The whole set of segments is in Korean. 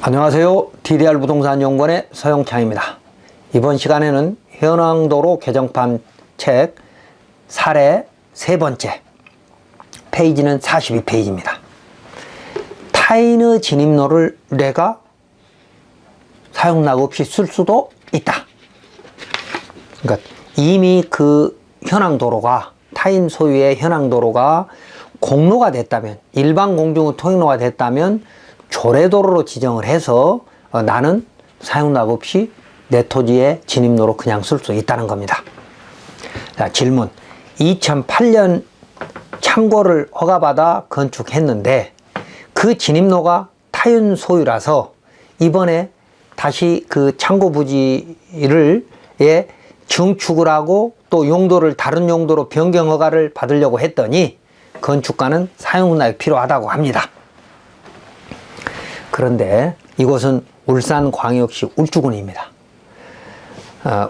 안녕하세요. DDR 부동산 연구원의 서영창입니다. 이번 시간에는 현황도로 개정판 책 사례 세 번째, 페이지는 42페이지입니다. 타인의 진입로를 내가 사용락 없이 쓸 수도 있다. 그러니까 이미 그 현황도로가, 타인 소유의 현황도로가 공로가 됐다면, 일반 공중의 통행로가 됐다면 조례도로로 지정을 해서 나는 사용락 없이 내 토지의 진입로로 그냥 쓸 수 있다는 겁니다. 자, 질문. 2008년 창고를 허가받아 건축했는데 그 진입로가 타인 소유라서 이번에 다시 그 창고 부지를 증축을 하고 또 용도를 다른 용도로 변경 허가를 받으려고 했더니 건축가는 사용락이 필요하다고 합니다. 그런데 이곳은 울산광역시 울주군입니다.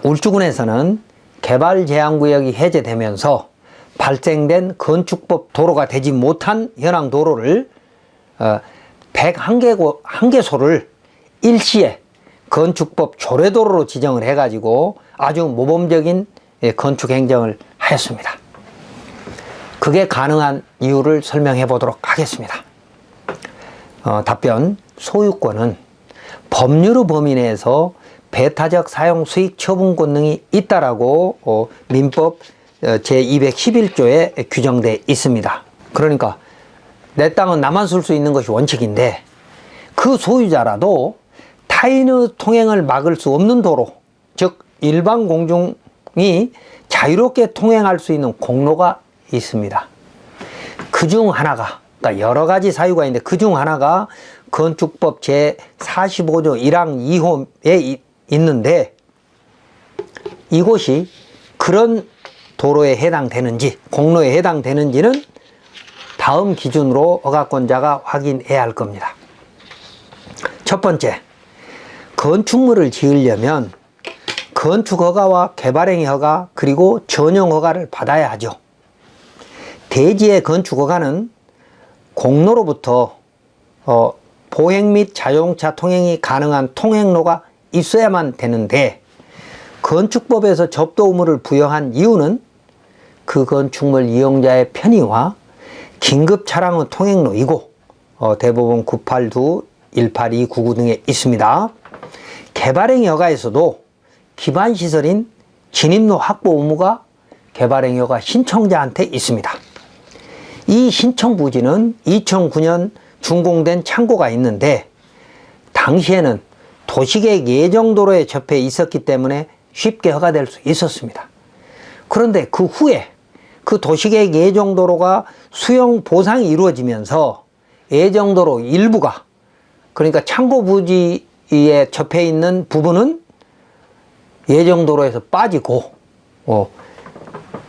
울주군에서는 개발제한구역이 해제되면서 발생된 건축법 도로가 되지 못한 현황 도로를 101개소를 일시에 건축법 조례도로로 지정을 해가지고 아주 모범적인 건축 행정을 하였습니다. 그게 가능한 이유를 설명해 보도록 하겠습니다. 답변. 소유권은 법률의 범위 내에서 배타적 사용 수익 처분권 등이 있다라고 민법 제211조에 규정되어 있습니다. 그러니까 내 땅은 나만 쓸 수 있는 것이 원칙인데 그 소유자라도 타인의 통행을 막을 수 없는 도로, 즉 일반 공중이 자유롭게 통행할 수 있는 공로가 있습니다. 그중 하나가, 그러니까 여러 가지 사유가 있는데 그중 하나가 건축법 제45조 1항 2호에 있는데 이곳이 그런 도로에 해당되는지, 공로에 해당되는지는 다음 기준으로 허가권자가 확인해야 할 겁니다. 첫 번째, 건축물을 지으려면 건축허가와 개발행위 허가 그리고 전용 허가를 받아야 하죠. 대지의 건축허가는 공로로부터 보행 및 자동차 통행이 가능한 통행로가 있어야만 되는데 건축법에서 접도 의무를 부여한 이유는 그 건축물 이용자의 편의와 긴급 차량의 통행로이고 대법원 982, 182, 99 등에 있습니다. 개발행위 허가에서도 기반시설인 진입로 확보 의무가 개발행위 허가 신청자한테 있습니다. 이 신청 부지는 2009년 준공된 창고가 있는데 당시에는 도시계획 예정도로에 접해 있었기 때문에 쉽게 허가될 수 있었습니다. 그런데 그 후에 그 도시계획 예정도로가 수용 보상이 이루어지면서 예정도로 일부가, 그러니까 창고 부지에 접해 있는 부분은 예정도로에서 빠지고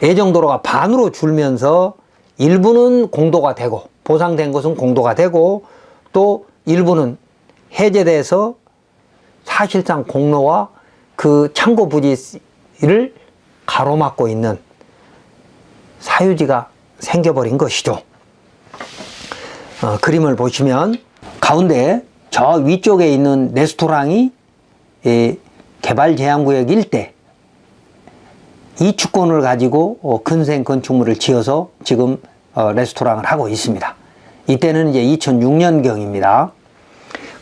예정도로가 반으로 줄면서 일부는 공도가 되고 보상된 것은 공도가 되고 또 일부는 해제돼서 사실상 공로와 그 창고 부지를 가로막고 있는 사유지가 생겨버린 것이죠. 그림을 보시면 가운데 저 위쪽에 있는 레스토랑이 개발제한구역 일대 이축권을 가지고 근생 건축물을 지어서 지금 레스토랑을 하고 있습니다. 이때는 이제 2006년경입니다.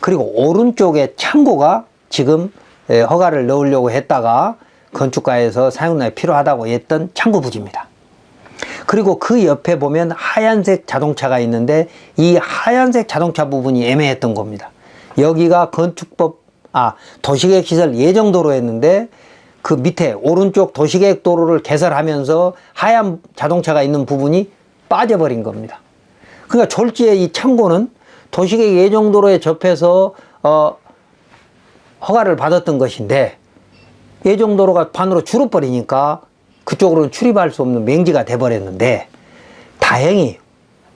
그리고 오른쪽에 창고가 지금 허가를 넣으려고 했다가 건축가에서 사용락이 필요하다고 했던 창고 부지입니다. 그리고 그 옆에 보면 하얀색 자동차가 있는데 이 하얀색 자동차 부분이 애매했던 겁니다. 여기가 도시계획시설 예정도로 했는데 그 밑에 오른쪽 도시계획 도로를 개설하면서 하얀 자동차가 있는 부분이 빠져버린 겁니다. 그러니까 졸지에 이 창고는 도시계획 예정도로에 접해서 허가를 받았던 것인데 예정도로가 반으로 줄어버리니까 그쪽으로는 출입할 수 없는 맹지가 돼버렸는데 다행히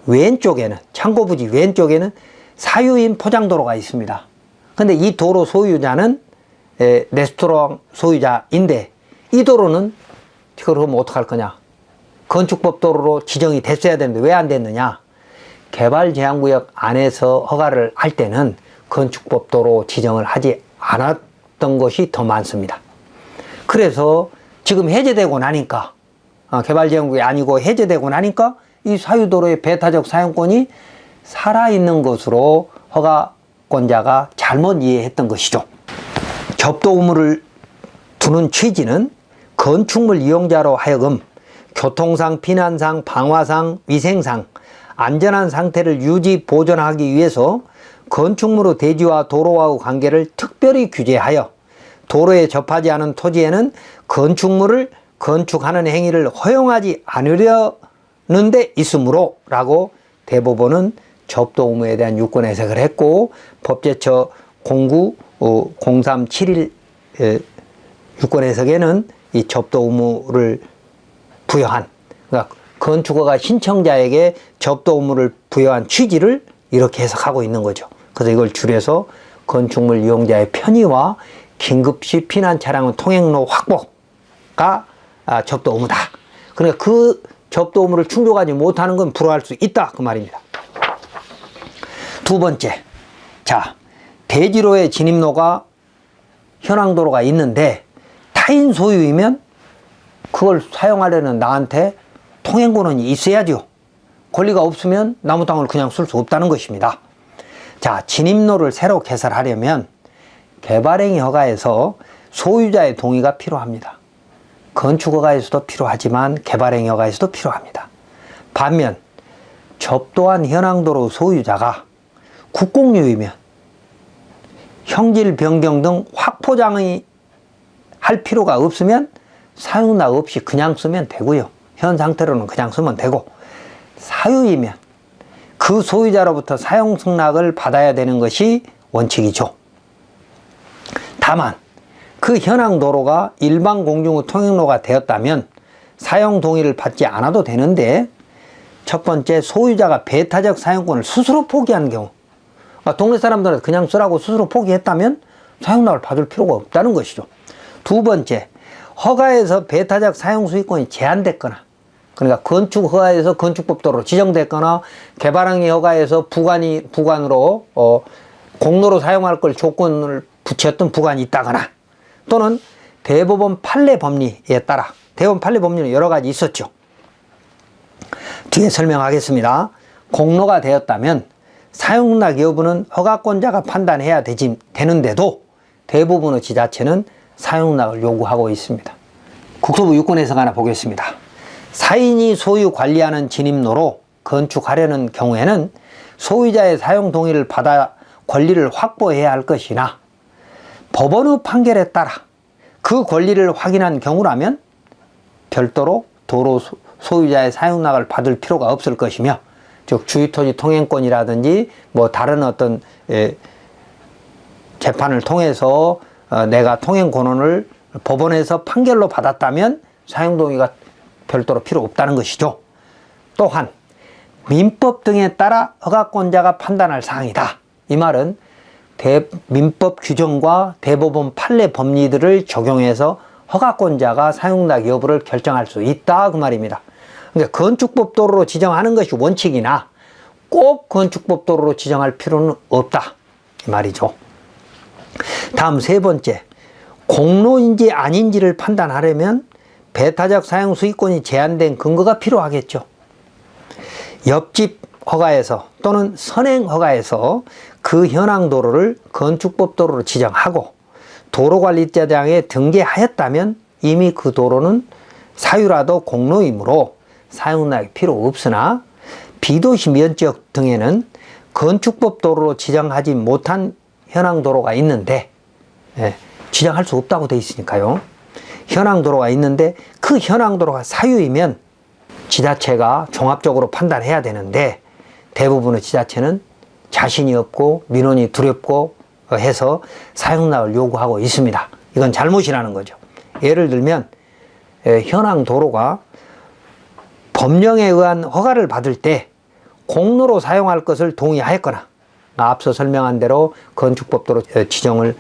왼쪽에는, 창고 부지 왼쪽에는 사유인 포장도로가 있습니다. 근데 이 도로 소유자는 레스토랑 소유자인데 이 도로는 그럼 어떡할 거냐? 건축법 도로로 지정이 됐어야 되는데 왜 안 됐느냐? 개발제한구역 안에서 허가를 할 때는 건축법도로 지정을 하지 않았던 것이 더 많습니다. 그래서 지금 해제되고 나니까 개발지역이 아니고 해제되고 나니까 이 사유도로의 배타적 사용권이 살아있는 것으로 허가권자가 잘못 이해했던 것이죠. 접도 의무를 두는 취지는 건축물 이용자로 하여금 교통상, 피난상, 방화상, 위생상 안전한 상태를 유지 보존하기 위해서 건축물의 대지와 도로와의 관계를 특별히 규제하여 도로에 접하지 않은 토지에는 건축물을 건축하는 행위를 허용하지 않으려는 데 있으므로 라고 대법원은 접도 의무에 대한 유권 해석을 했고, 법제처 09-0371 유권 해석에는 이 접도 의무를 부여한, 그러니까 건축허가 신청자에게 접도 의무를 부여한 취지를 이렇게 해석하고 있는 거죠. 그래서 이걸 줄여서 건축물 이용자의 편의와 긴급시 피난 차량의 통행로 확보가 접도 의무다. 그러니까 그 접도 의무를 충족하지 못하는 건 불허할 수 있다, 그 말입니다. 두 번째, 자, 대지로의 진입로가 현황도로가 있는데 타인 소유이면 그걸 사용하려는 나한테 통행권은 있어야죠. 권리가 없으면 나무 땅을 그냥 쓸 수 없다는 것입니다. 자, 진입로를 새로 개설하려면 개발행위 허가에서 소유자의 동의가 필요합니다. 건축허가에서도 필요하지만 개발행위 허가에서도 필요합니다. 반면 접도한 현황도로 소유자가 국공유이면 형질 변경 등 확포장의 할 필요가 없으면 사용락 없이 그냥 쓰면 되고요. 현 상태로는 그냥 쓰면 되고, 사유이면 그 소유자로부터 사용 승낙을 받아야 되는 것이 원칙이죠. 다만 그 현황 도로가 일반 공중의 통행로가 되었다면 사용 동의를 받지 않아도 되는데, 첫 번째, 소유자가 배타적 사용권을 스스로 포기한 경우, 동네 사람들한테 그냥 쓰라고 스스로 포기했다면 사용락을 받을 필요가 없다는 것이죠. 두 번째, 허가에서 배타적 사용 수익권이 제한됐거나, 그러니까 건축허가에서 건축법도로 지정됐거나 개발행위 허가에서 부관으로 공로로 사용할 걸 조건을 붙였던 부관이 있다거나, 또는 대법원 판례 법리에 따라, 대법원 판례 법리는 여러 가지 있었죠. 뒤에 설명하겠습니다. 공로가 되었다면 사용락 여부는 허가권자가 판단해야 되는데도 대부분의 지자체는 사용락을 요구하고 있습니다. 국토부 유권 해석 하나 보겠습니다. 사인이 소유 관리하는 진입로로 건축하려는 경우에는 소유자의 사용 동의를 받아 권리를 확보해야 할 것이나, 법원의 판결에 따라 그 권리를 확인한 경우라면 별도로 도로 소유자의 사용락을 받을 필요가 없을 것이며, 즉 주유토지 통행권이라든지 뭐 다른 어떤 재판을 통해서 내가 통행 권한을 법원에서 판결로 받았다면 사용 동의가 별도로 필요 없다는 것이죠. 또한 민법 등에 따라 허가권자가 판단할 사항이다. 이 말은 민법 규정과 대법원 판례 법리들을 적용해서 허가권자가 사용락 여부를 결정할 수 있다, 그 말입니다. 그러니까 건축법도로로 지정하는 것이 원칙이나 꼭 건축법도로로 지정할 필요는 없다, 이 말이죠. 다음 세 번째, 공로인지 아닌지를 판단하려면 배타적 사용 수익권이 제한된 근거가 필요하겠죠. 옆집 허가에서 또는 선행 허가에서 그 현황 도로를 건축법 도로로 지정하고 도로관리자장에 등재하였다면 이미 그 도로는 사유라도 공로이므로 사용락이 필요 없으나, 비도시 면적 등에는 건축법 도로로 지정하지 못한 현황 도로가 있는데, 지정할 수 없다고 되어 있으니까요. 현황 도로가 있는데 그 현황 도로가 사유이면 지자체가 종합적으로 판단해야 되는데, 대부분의 지자체는 자신이 없고 민원이 두렵고 해서 사용락을 요구하고 있습니다. 이건 잘못이라는 거죠. 예를 들면 현황 도로가 법령에 의한 허가를 받을 때 공로로 사용할 것을 동의하였거나, 앞서 설명한 대로 건축법도로 지정을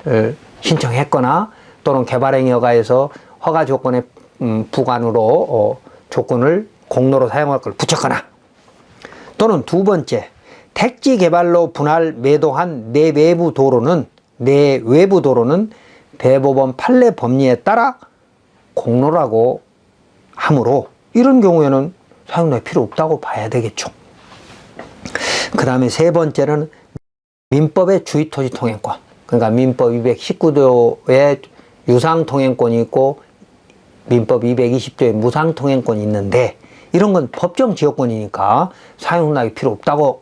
신청했거나, 또는 개발행위 허가에서 허가 조건의 부관으로 조건을 공로로 사용할 걸 붙였거나, 또는 두 번째, 택지 개발로 분할 매도한 내외부 도로는 대법원 판례 법리에 따라 공로라고 하므로 이런 경우에는 사용락이 필요 없다고 봐야 되겠죠. 그 다음에 세 번째는 민법의 주의토지 통행권. 그러니까 민법 219조에 유상통행권이 있고 민법 220조에 무상통행권이 있는데 이런 건 법정 지역권이니까 사용락이 필요 없다고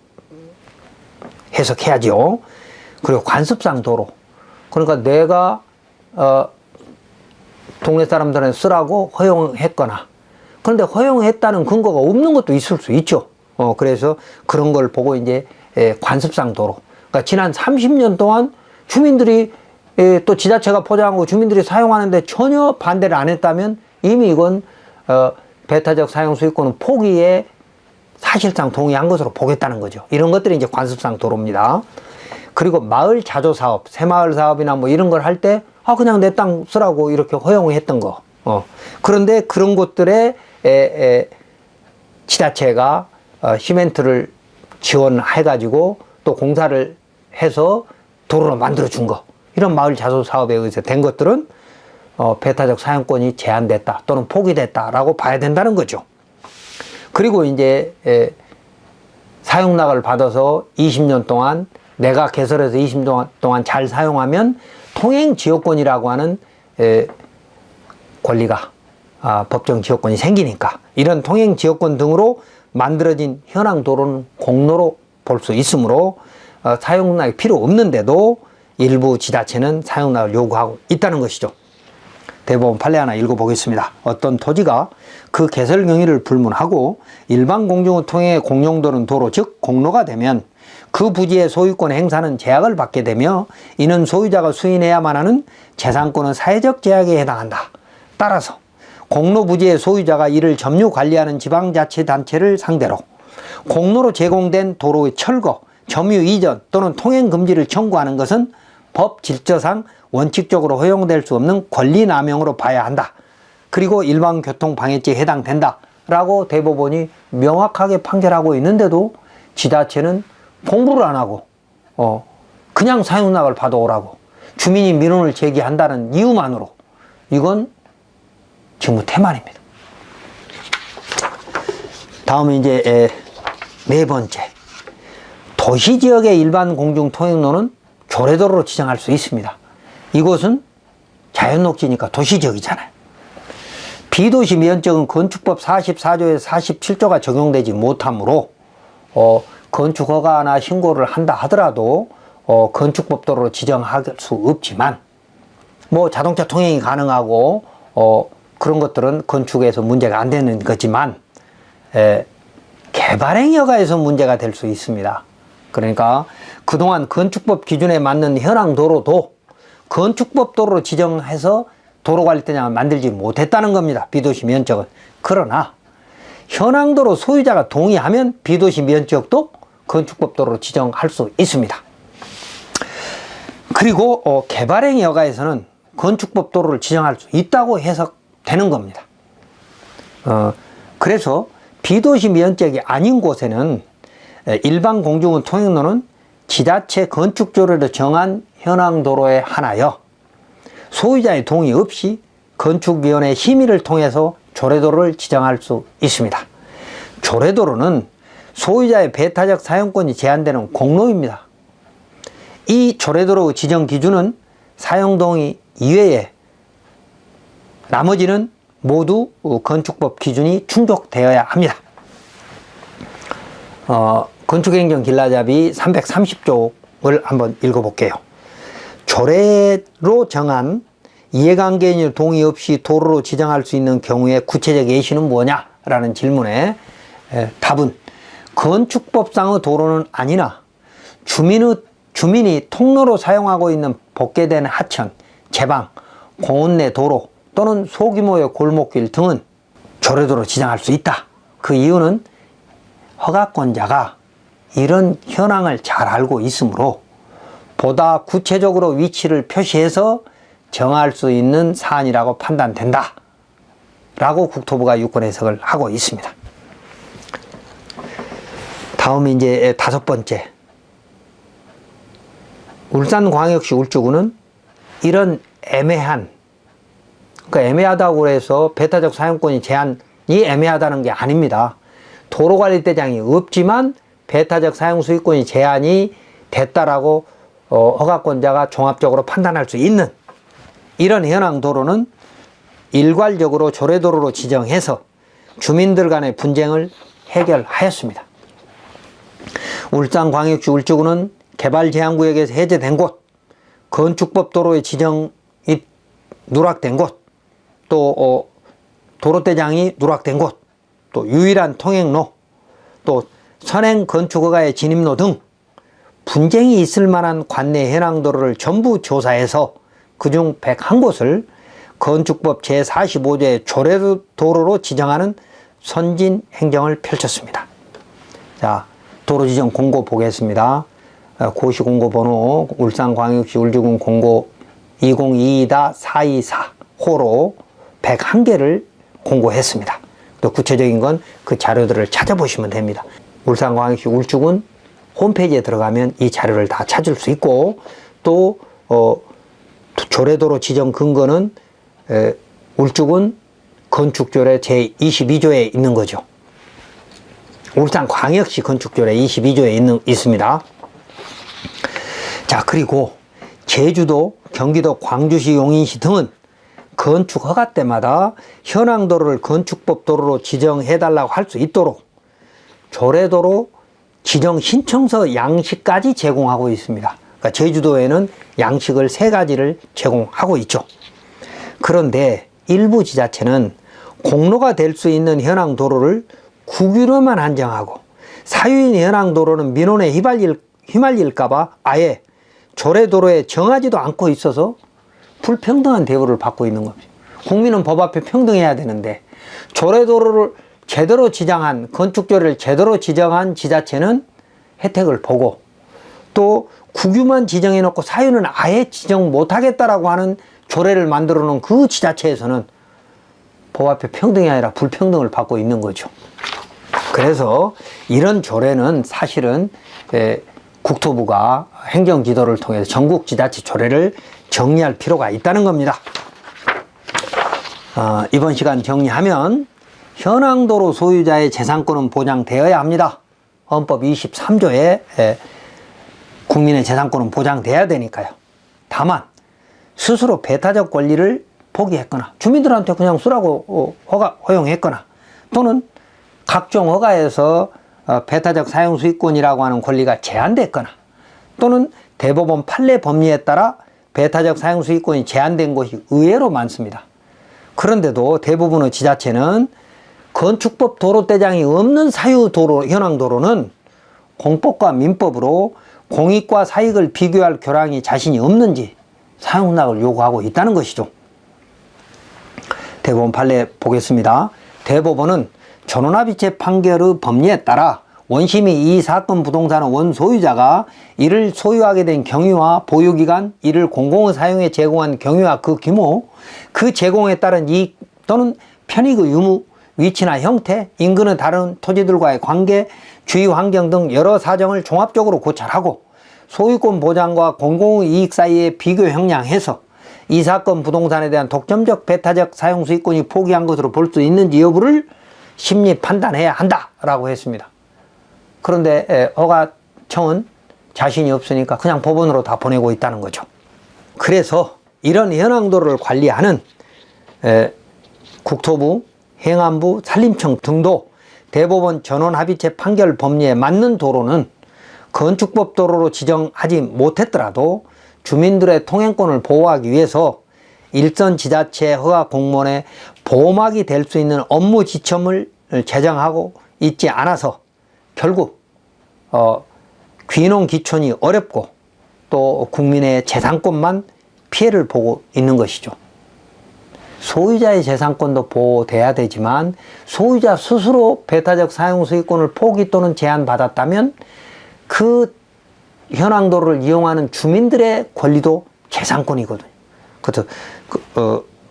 해석해야죠. 그리고 관습상 도로. 그러니까 내가 동네 사람들한테 쓰라고 허용했거나 그런데 허용했다는 근거가 없는 것도 있을 수 있죠. 그래서 그런 걸 보고 이제 관습상 도로. 그러니까 지난 30년 동안 주민들이 또 지자체가 포장하고 주민들이 사용하는데 전혀 반대를 안 했다면 이미 이건 배타적 사용 수익권은 포기에 사실상 동의한 것으로 보겠다는 거죠. 이런 것들이 이제 관습상 도로입니다. 그리고 마을 자조 사업, 새마을 사업이나 뭐 이런 걸 할 때 그냥 내 땅 쓰라고 이렇게 허용했던 거. 그런데 그런 곳들에 지자체가 시멘트를 지원해가지고 또 공사를 해서 도로로 만들어준 거. 이런 마을 자조 사업에 의해서 된 것들은 배타적 사용권이 제한됐다 또는 포기됐다라고 봐야 된다는 거죠. 그리고 이제 사용락을 받아서 20년 동안 내가 개설해서 20년 동안 잘 사용하면 통행지역권이라고 하는 권리가 법정 지역권이 생기니까 이런 통행지역권 등으로 만들어진 현황 도로는 공로로 볼 수 있으므로 사용락이 필요 없는데도 일부 지자체는 사용락을 요구하고 있다는 것이죠. 대법원 판례 하나 읽어보겠습니다. 어떤 토지가 그 개설 경위를 불문하고 일반 공중 통행의 공용도는 도로 즉 공로가 되면 그 부지의 소유권 행사는 제약을 받게 되며 이는 소유자가 수인해야만 하는 재산권은 사회적 제약에 해당한다. 따라서 공로 부지의 소유자가 이를 점유 관리하는 지방자치단체를 상대로 공로로 제공된 도로의 철거, 점유 이전 또는 통행 금지를 청구하는 것은 법 질서상 원칙적으로 허용될 수 없는 권리 남용으로 봐야 한다. 그리고 일반 교통 방해죄에 해당된다. 라고 대법원이 명확하게 판결하고 있는데도 지자체는 공부를 안 하고 그냥 사용락을 받아오라고 주민이 민원을 제기한다는 이유만으로 이건 직무태만입니다. 다음에 이제 네 번째, 도시지역의 일반 공중통행로는 조례도로로 지정할 수 있습니다. 이곳은 자연녹지니까 도시지역이잖아요. 비도시 면적은 건축법 44조에 47조가 적용되지 못하므로 건축허가나 신고를 한다 하더라도 건축법 도로로 지정할 수 없지만 뭐 자동차 통행이 가능하고 그런 것들은 건축에서 문제가 안 되는 거지만 개발행위 허가에서 문제가 될 수 있습니다. 그러니까 그동안 건축법 기준에 맞는 현황 도로도 건축법 도로로 지정해서 도로관리대장을 만들지 못했다는 겁니다. 비도시 면적은. 그러나 현황 도로 소유자가 동의하면 비도시 면적도 건축법 도로로 지정할 수 있습니다. 그리고 개발행위 허가에서는 건축법 도로를 지정할 수 있다고 해석되는 겁니다. 그래서 비도시 면적이 아닌 곳에는 일반 공중은 통행로는 지자체 건축조례로 정한 현황 도로에 한하여 소유자의 동의 없이 건축위원회 심의를 통해서 조례도로를 지정할 수 있습니다. 조례도로는 소유자의 배타적 사용권이 제한되는 공로입니다. 이 조례도로 지정 기준은 사용동의 이외에 나머지는 모두 건축법 기준이 충족되어야 합니다. 건축행정 길라잡이 330쪽을 한번 읽어볼게요. 조례로 정한 이해관계인의 동의 없이 도로로 지정할 수 있는 경우에 구체적 예시는 뭐냐? 라는 질문에 답은 건축법상의 도로는 아니나 주민이 통로로 사용하고 있는 복개된 하천, 제방, 공원 내 도로 또는 소규모의 골목길 등은 조례도로 지정할 수 있다. 그 이유는 허가권자가 이런 현황을 잘 알고 있으므로 보다 구체적으로 위치를 표시해서 정할 수 있는 사안이라고 판단된다. 라고 국토부가 유권 해석을 하고 있습니다. 다음에 이제 5번째. 울산광역시 울주군은 이런 애매한, 그러니까 애매하다고 해서 배타적 사용권이 제한이 애매하다는 게 아닙니다. 도로관리대장이 없지만 배타적 사용 수익권이 제한이 됐다라고 허가권자가 종합적으로 판단할 수 있는 이런 현황 도로는 일괄적으로 조례도로로 지정해서 주민들 간의 분쟁을 해결하였습니다. 울산광역시 울주군은 개발제한구역에서 해제된 곳, 건축법 도로의 지정이 누락된 곳, 또 도로대장이 누락된 곳, 또 유일한 통행로, 또 선행 건축허가의 진입로 등 분쟁이 있을 만한 관내 현황도로를 전부 조사해서 그중 101곳을 건축법 제45조의 조례도로로 지정하는 선진 행정을 펼쳤습니다. 자, 도로지정 공고 보겠습니다. 고시 공고 번호 울산광역시 울주군 공고 2022-424호로 101개를 공고했습니다. 또 구체적인 건 그 자료들을 찾아보시면 됩니다. 울산광역시 울주군 홈페이지에 들어가면 이 자료를 다 찾을 수 있고, 또 조례도로 지정 근거는 울주군 건축조례 제22조에 있는 거죠. 울산광역시 건축조례 22조에 있습니다. 자, 그리고 제주도, 경기도, 광주시, 용인시 등은 건축 허가 때마다 현황도로를 건축법 도로로 지정해달라고 할 수 있도록 조례도로 지정 신청서 양식까지 제공하고 있습니다. 그러니까 제주도에는 양식을 3가지를 제공하고 있죠. 그런데 일부 지자체는 공로가 될 수 있는 현황도로를 국유로만 한정하고 사유인 현황도로는 민원에 휘말릴까봐 아예 조례도로에 정하지도 않고 있어서 불평등한 대우를 받고 있는 겁니다. 국민은 법 앞에 평등해야 되는데 조례도로를 제대로 지정한, 건축조례를 제대로 지정한 지자체는 혜택을 보고, 또 국유만 지정해 놓고 사유는 아예 지정 못하겠다라고 하는 조례를 만들어 놓은 그 지자체에서는 법 앞에 평등이 아니라 불평등을 받고 있는 거죠. 그래서 이런 조례는 사실은 국토부가 행정지도를 통해서 전국지자체 조례를 정리할 필요가 있다는 겁니다. 이번 시간 정리하면 현황도로 소유자의 재산권은 보장되어야 합니다. 헌법 23조에 국민의 재산권은 보장돼야 되니까요. 다만 스스로 배타적 권리를 포기했거나 주민들한테 그냥 쓰라고 허용했거나, 또는 각종 허가에서 배타적 사용 수익권이라고 하는 권리가 제한됐거나, 또는 대법원 판례 법리에 따라 배타적 사용 수익권이 제한된 곳이 의외로 많습니다. 그런데도 대부분의 지자체는 건축법 도로대장이 없는 사유도로, 현황도로는 공법과 민법으로 공익과 사익을 비교할 교량이 자신이 없는지 사용락을 요구하고 있다는 것이죠. 대법원 판례 보겠습니다. 대법원은 전원합의체 판결의 법리에 따라 원심이 이 사건 부동산의 원소유자가 이를 소유하게 된 경위와 보유기간, 이를 공공의 사용에 제공한 경위와 그 규모, 그 제공에 따른 이익 또는 편익의 유무, 위치나 형태, 인근의 다른 토지들과의 관계, 주위 환경 등 여러 사정을 종합적으로 고찰하고 소유권 보장과 공공의 이익 사이에 비교 형량해서 이 사건 부동산에 대한 독점적 배타적 사용 수익권이 포기한 것으로 볼 수 있는지 여부를 심리 판단해야 한다라고 했습니다. 그런데 허가청은 자신이 없으니까 그냥 법원으로 다 보내고 있다는 거죠. 그래서 이런 현황도로를 관리하는 국토부, 행안부, 산림청 등도 대법원 전원합의체 판결 법리에 맞는 도로는 건축법 도로로 지정하지 못했더라도 주민들의 통행권을 보호하기 위해서 일선 지자체 허가 공무원의 보호막이 될 수 있는 업무 지침을 제정하고 있지 않아서 결국 귀농 귀촌이 어렵고 또 국민의 재산권만 피해를 보고 있는 것이죠. 소유자의 재산권도 보호돼야 되지만 소유자 스스로 배타적 사용 수익권을 포기 또는 제한받았다면 그 현황도로를 이용하는 주민들의 권리도 재산권이거든요. 그래서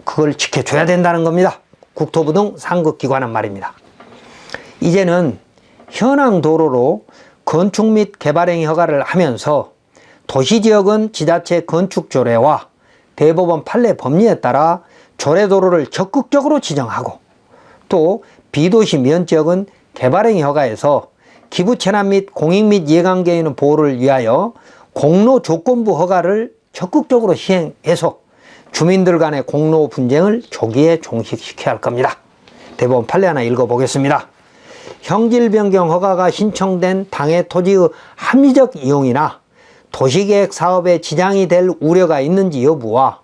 그걸 지켜줘야 된다는 겁니다. 국토부 등 상급기관은 말입니다. 이제는 현황도로로 건축 및 개발행위 허가를 하면서 도시지역은 지자체 건축조례와 대법원 판례 법리에 따라 조례도로를 적극적으로 지정하고, 또 비도시 면지역은 개발행위 허가에서 기부채납 및 공익 및 이해관계인의 보호를 위하여 공로 조건부 허가를 적극적으로 시행해서 주민들 간의 공로 분쟁을 조기에 종식시켜야 할 겁니다. 대법원 판례 하나 읽어보겠습니다. 형질 변경 허가가 신청된 당해 토지의 합리적 이용이나 도시계획 사업에 지장이 될 우려가 있는지 여부와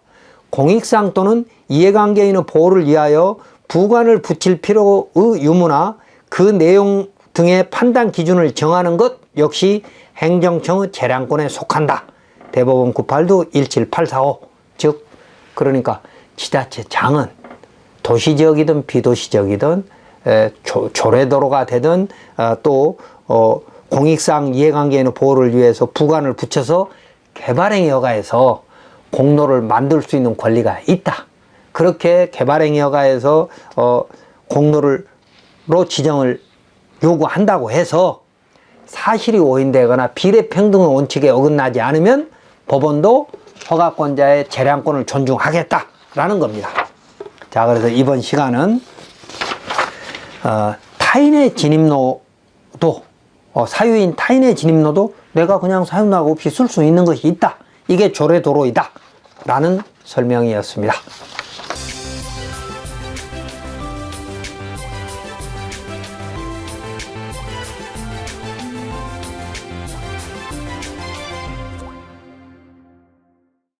공익상 또는 이해관계인의 보호를 위하여 부관을 붙일 필요의 유무나 그 내용 등의 판단 기준을 정하는 것 역시 행정청의 재량권에 속한다. 대법원 98도 17845. 즉 그러니까 지자체장은 도시지역이든 비도시지역이든 조례도로가 되든 또 공익상 이해관계인의 보호를 위해서 부관을 붙여서 개발행위 허가에서 공로를 만들 수 있는 권리가 있다. 그렇게 개발행위 허가에서 공로로 지정을 요구한다고 해서 사실이 오인되거나 비례평등의 원칙에 어긋나지 않으면 법원도 허가권자의 재량권을 존중하겠다라는 겁니다. 자, 그래서 이번 시간은 타인의 진입로도 사유인 타인의 진입로도 내가 그냥 사용락 없이 쓸 수 있는 것이 있다. 이게 조례도로이다 라는 설명이었습니다.